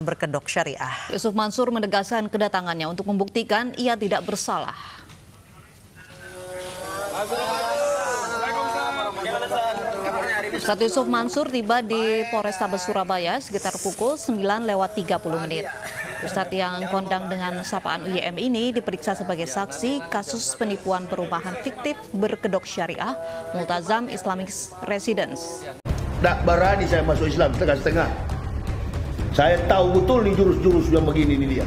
berkedok syariah. Yusuf Mansur menegaskan kedatangannya untuk membuktikan ia tidak bersalah. Ustadz Yusuf Mansur tiba di Polrestabes Surabaya sekitar pukul 9:30. Ustadz yang kondang dengan sapaan UYM ini diperiksa sebagai saksi kasus penipuan perumahan fiktif berkedok syariah Multazam Islamic Residence. Tak berani saya masuk Islam setengah-setengah. Saya tahu betul nih jurus-jurus yang begini ini dia.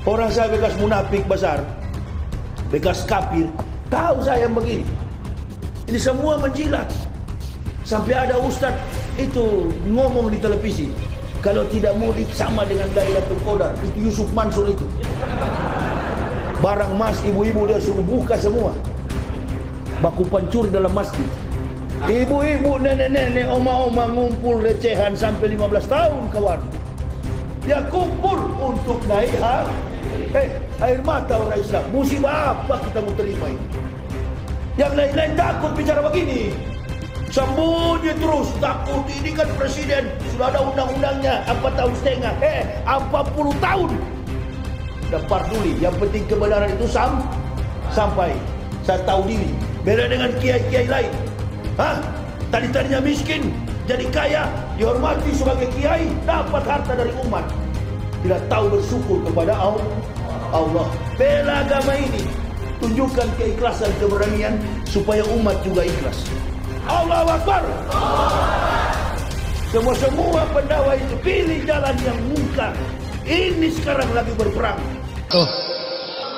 Orang saya bekas munafik besar, bekas kafir, tahu saya begini. Ini semua menjilat. Sampai ada ustaz itu ngomong di televisi, kalau tidak mau sama dengan Lailatul Qadar, itu Yusuf Mansur itu. Barang emas ibu-ibu dia suruh buka semua. Baku pencuri dalam masjid. Ibu-ibu, nenek-nenek, oma-oma ngumpul recehan sampai 15 tahun kawan. Dia kumpul untuk naik air mata orang Islam. Musibah apa kita mau terima ini? Yang lain-lain takut bicara begini. Sembunyi terus, takut. Ini kan presiden, sudah ada undang-undangnya 4 tahun setengah. 40 tahun. Dapat dulu, yang penting kebenaran itu sampai. Saya tahu diri. Beda dengan kiai-kiai lain. Tadi-tadinya miskin, jadi kaya, dihormati sebagai kiai, dapat harta dari umat. Tidak tahu bersyukur kepada Allah. Bela agama ini, tunjukkan keikhlasan, keberanian, supaya umat juga ikhlas. Allahu Akbar. Semua pendakwa itu pilih jalan yang mungkar. Ini sekarang lagi berperang.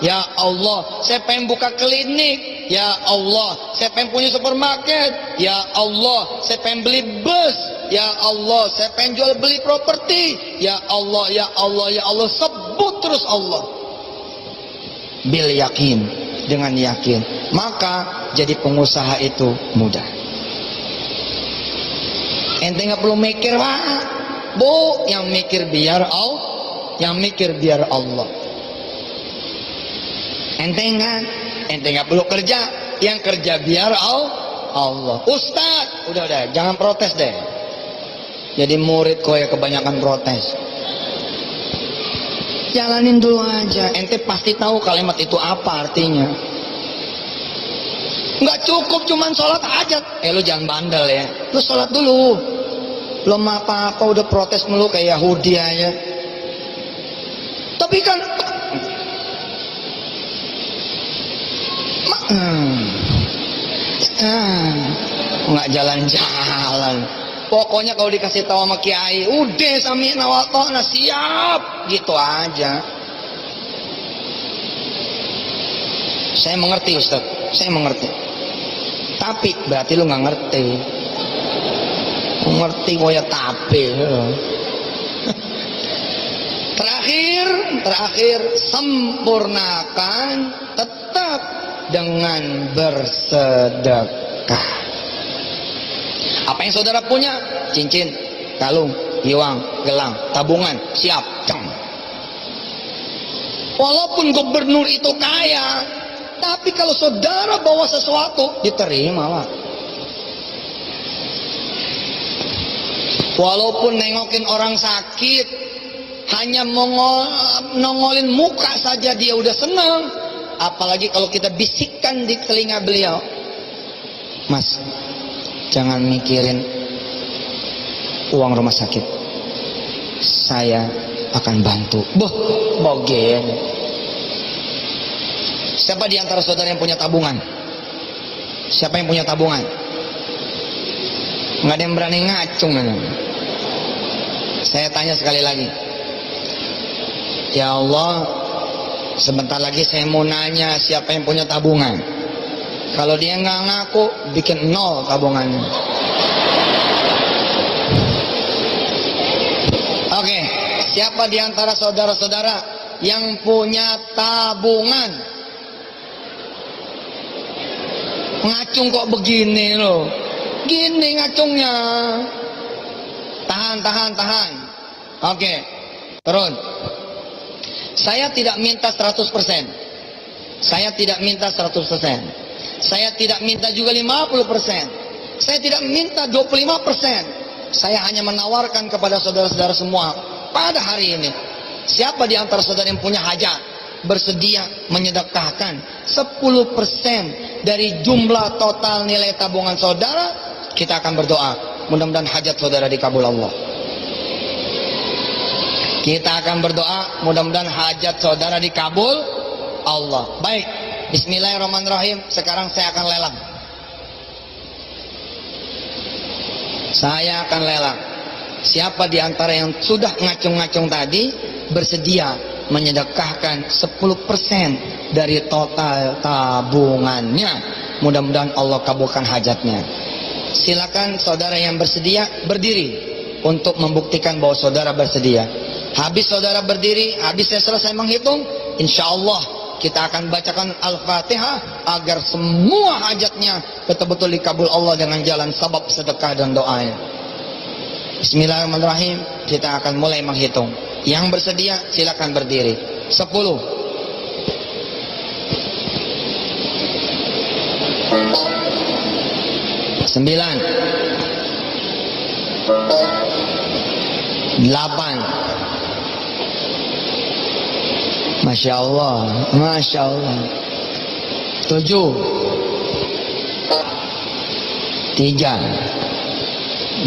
Ya Allah, saya pengen buka klinik. Ya Allah, saya pengen punya supermarket. Ya Allah, saya pengen beli bus. Ya Allah, saya pengen jual beli properti. Ya Allah, ya Allah, ya Allah. Sebut terus Allah. Bil yakin, dengan yakin. Maka jadi pengusaha itu mudah. Ente nggak perlu mikir, Pak. Bu, yang mikir biar Allah, yang mikir biar Allah. Ente nggak perlu kerja, yang kerja biar Allah. Ustaz, udah, jangan protes deh. Jadi murid kok ya kebanyakan protes. Jalanin dulu aja. Ente pasti tahu kalimat itu apa artinya. Nggak cukup cuman sholat hajat. Lu jangan bandel ya. Lu sholat dulu. Belum apa-apa udah protes mulu kayak Yahudi aja. Tapi kan nggak jalan-jalan. Pokoknya kalau dikasih tahu sama kiai, udah sami'na wa ata'na, siap, gitu aja. Saya mengerti Ustaz, saya mengerti. Tapi berarti lu nggak ngerti. Ngerti koya tapi. Terakhir sempurnakan tetap dengan bersedekah. Apa yang saudara punya? Cincin, kalung, giwang, gelang, tabungan, siap, ceng. Walaupun gubernur itu kaya, tapi kalau saudara bawa sesuatu, diterima lah. Walaupun nengokin orang sakit, hanya nongolin muka saja dia udah senang. Apalagi kalau kita bisikkan di telinga beliau, Mas, jangan mikirin uang rumah sakit, saya akan bantu. Bogen. Siapa di antara saudara yang punya tabungan? Siapa yang punya tabungan? Nggak ada yang berani ngacung. Saya tanya sekali lagi. Ya Allah, sebentar lagi saya mau nanya siapa yang punya tabungan. Kalau dia nggak ngaku, bikin 0 tabungannya. Oke, siapa di antara saudara-saudara yang punya tabungan? Ngacung kok begini loh. Gini ngacungnya. Tahan. Oke, turun. Saya tidak minta 100%. Saya tidak minta 100%. Saya tidak minta juga 50%. Saya tidak minta 25%. Saya hanya menawarkan kepada saudara-saudara semua pada hari ini, siapa di antara saudara yang punya hajat bersedia menyedekahkan 10% dari jumlah total nilai tabungan saudara? Kita akan berdoa, mudah-mudahan hajat saudara dikabul Allah. Kita akan berdoa, mudah-mudahan hajat saudara dikabul Allah. Baik, bismillahirrahmanirrahim. Sekarang saya akan lelang. Saya akan lelang. Siapa di antara yang sudah ngacung-ngacung tadi bersedia menyedekahkan 10% dari total tabungannya? Mudah-mudahan Allah kabulkan hajatnya. Silakan saudara yang bersedia berdiri untuk membuktikan bahwa saudara bersedia. Habis saudara berdiri, habis saya selesai menghitung, insya Allah kita akan bacakan Al-Fatihah agar semua hajatnya betul-betul dikabul Allah dengan jalan sabab sedekah dan doanya. Bismillahirrahmanirrahim. Kita akan mulai menghitung. Yang bersedia silakan berdiri. 10, 9, 8. Masya Allah, Masya Allah. 7, 3,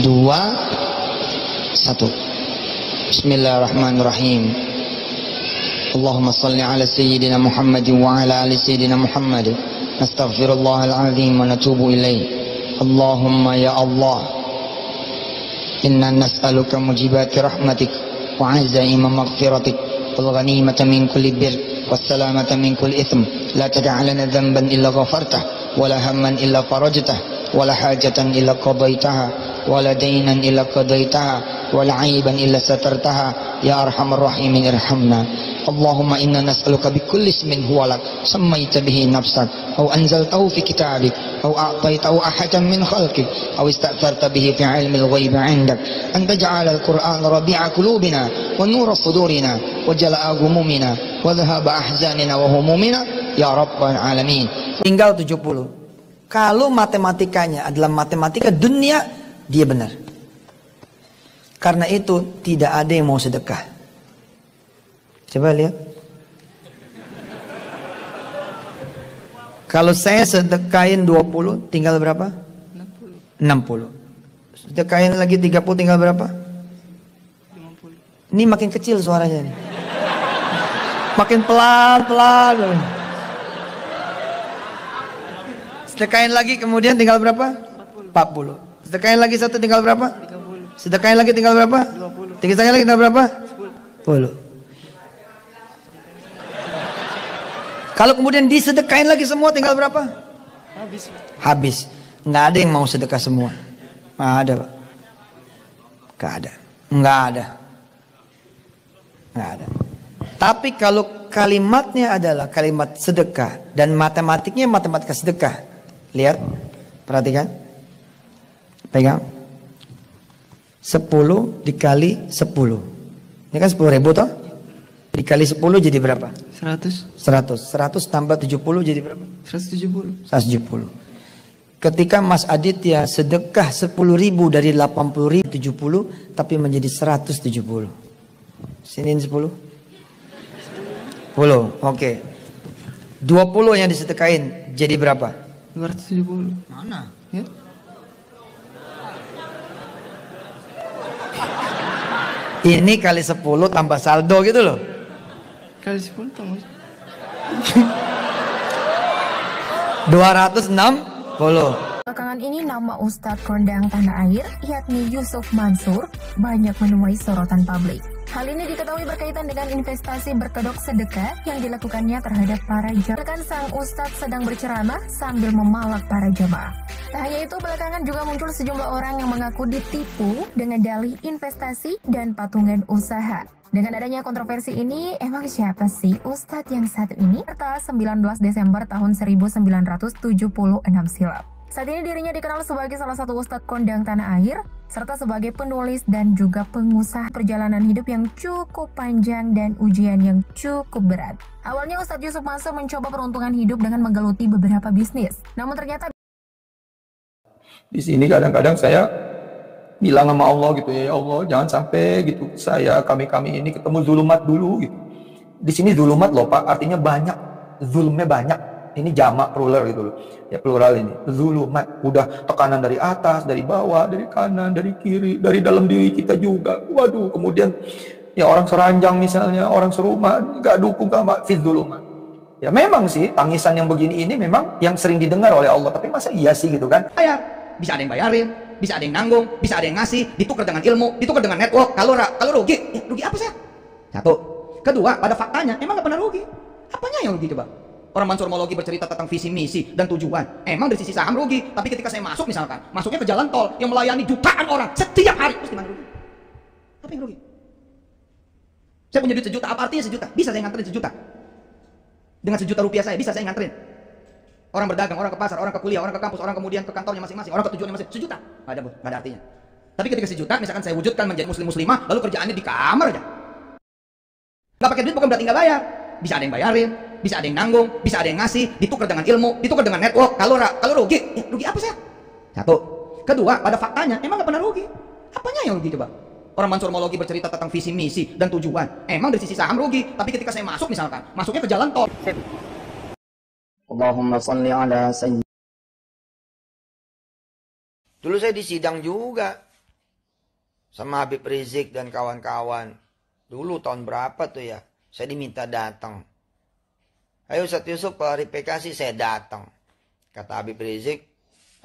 2, 1. Bismillahirrahmanirrahim. Allahumma salli ala Sayyidina Muhammad wa ala ali Sayyidina Muhammad. Astaghfirullahal azim wa natubu ilaih. Allahumma ya Allah, inna nas'aluka mujibati rahmatik wa azaima maghfiratik والغنيمة من كل بر والسلامة من كل إثم لا تدع لنا ذنبا إلا غفرته ولا هما إلا فرجته ولا حاجة إلا قضيتها ولا دينا إلا قضيتها ولا عيبا إلا سترتها يا أرحم الراحمين ارحمنا. اللهم إنا نسألك بكل اسم هو لك سميت به نفسك أو أنزلته في كتابك أو أعطيته أحدا من خلقك أو استأثرت به في علم الغيب عندك أن تجعل القرآن ربيع قلوبنا ونور صدورنا وجلاء غمومنا وذهاب أحزاننا وهمومنا يا رب العالمين. Tinggal 70. Kalau matematikanya adalah matematika dunia, dia benar. Karena itu tidak ada yang mau sedekah. Coba lihat. Kalau saya sedekahin 20, tinggal berapa? 60. Sedekahin lagi 30, tinggal berapa? 50. Ini makin kecil suaranya nih. Makin pelan-pelan. Sedekahin lagi kemudian tinggal berapa? 40. Sedekahin lagi satu tinggal berapa? 30. Sedekahin lagi tinggal berapa? 20. Sedekahin lagi tinggal berapa? 10. Kalau kemudian disedekahin lagi semua tinggal berapa? Habis. Nggak ada yang mau sedekah semua. Nggak ada, Pak. Nggak ada. Tapi kalau kalimatnya adalah kalimat sedekah dan matematiknya matematika sedekah. Lihat, perhatikan. Pegang. 10 dikali 10. Ini kan 10.000 toh? Dikali 10 jadi berapa? 100 tambah 70 jadi berapa? 170. Ketika Mas Aditya sedekah 10.000 dari 80.000 70 tapi menjadi 170. Sini 10. 10. Oke. 20 yang disedekahin jadi berapa? 270. Mana? Ya. Ini kali 10 tambah saldo gitu loh. Kali 10 tambah 260. Belakangan ini nama Ustadz Kondang Tanah Air, yakni Yusuf Mansur, banyak menuai sorotan publik. Hal ini diketahui berkaitan dengan investasi berkedok sedekah yang dilakukannya terhadap para jamaah. Bahkan sang Ustadz sedang berceramah sambil memalak para jamaah. Tak hanya itu, belakangan juga muncul sejumlah orang yang mengaku ditipu dengan dalih investasi dan patungan usaha. Dengan adanya kontroversi ini, emang siapa sih Ustadz yang satu ini? Serta 19 Desember tahun 1976 silam. Saat ini dirinya dikenal sebagai salah satu Ustadz kondang tanah air, serta sebagai penulis dan juga pengusaha perjalanan hidup yang cukup panjang dan ujian yang cukup berat. Awalnya Ustadz Yusuf Mansur mencoba peruntungan hidup dengan menggeluti beberapa bisnis. Namun ternyata di sini kadang-kadang saya bilang sama Allah gitu, ya Allah jangan sampai gitu kami ini ketemu zulumat dulu gitu. Di sini zulumat loh Pak, artinya banyak, zulumnya banyak. Ini jamak plural gitu loh. Ya plural ini. Zulumat, udah tekanan dari atas, dari bawah, dari kanan, dari kiri, dari dalam diri kita juga. Waduh, kemudian ya orang seranjang misalnya, orang serumah, nggak dukung sama fi zulumat. Ya memang sih, tangisan yang begini ini memang yang sering didengar oleh Allah. Tapi masa iya sih gitu kan? Bayar, bisa ada yang bayarin, bisa ada yang nanggung, bisa ada yang ngasih, ditukar dengan ilmu, ditukar dengan network. Kalau rugi, rugi apa sih? Satu. Kedua, pada faktanya emang nggak pernah rugi. Apanya yang rugi coba? Orang Mansurmologi bercerita tentang visi misi dan tujuan. Emang dari sisi saham rugi, tapi ketika saya masuk misalkan, masuknya ke jalan tol yang melayani jutaan orang setiap hari, terus gimana rugi? Apa yang rugi? Saya punya duit 1 juta, apa artinya 1 juta? Bisa saya nganterin 1 juta. Dengan 1 juta rupiah saya bisa saya nganterin. Orang berdagang, orang ke pasar, orang ke kuliah, orang ke kampus, orang kemudian ke kantornya masing-masing, orang ke tujuannya masing-masing. 1 juta, nggak ada artinya. Tapi ketika 1 juta, misalkan saya wujudkan menjadi muslim-muslimah, lalu kerjaannya di kamar aja. Nggak pakai duit bukan berarti nggak bayar. Bisa ada yang bayarin, bisa ada yang nanggung, bisa ada yang ngasih, ditukar dengan ilmu, ditukar dengan network. Kalau rugi, rugi apa sih? Satu. Kedua, pada faktanya emang nggak pernah rugi. Apanya yang rugi coba? Orang Mansurmologi bercerita tentang visi misi dan tujuan. Emang dari sisi saham rugi, tapi ketika saya masuk misalkan, masuknya ke jalan tol. Allahumma shalli ala sayyidina. Dulu saya di sidang juga sama Habib Rizik dan kawan-kawan. Dulu tahun berapa tuh ya? Saya diminta datang. Ayo Ustaz Yusuf klarifikasi, saya datang. Kata Habib Rizik,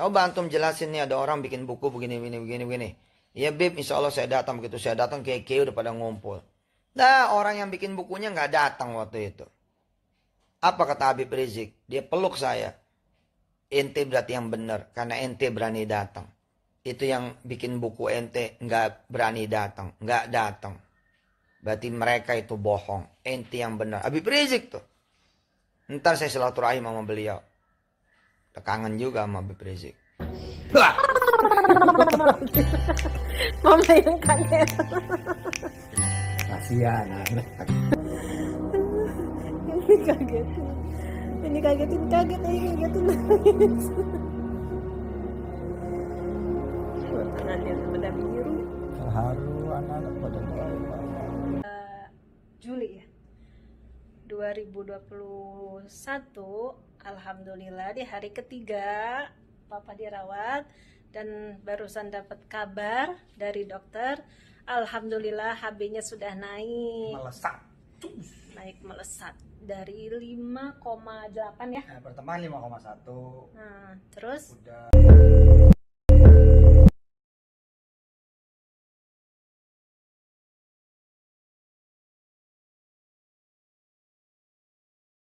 kamu bantu jelasin nih, ada orang bikin buku begini. Iya Bib, insya Allah saya datang. Begitu saya datang, udah pada ngumpul. Nah, orang yang bikin bukunya nggak datang waktu itu. Apa kata Habib Rizik? Dia peluk saya. Ente berarti yang benar, karena ente berani datang. Itu yang bikin buku ente nggak berani datang, nggak datang. Berarti mereka itu bohong. Ente yang benar. Habib Rizik tuh. Ntar saya silaturahim sama beliau. Kangen juga sama Habib Rizik. Mama yang kaget. Kasihan. Ini kagetin nangis. Tangannya pada biru. Terharu anak-anak pada Juli ya 2021, alhamdulillah di hari ketiga Papa dirawat dan barusan dapat kabar dari dokter, alhamdulillah HB-nya sudah naik melesat dari 5,8 ya. Pertemuan 5,1. Nah, terus udah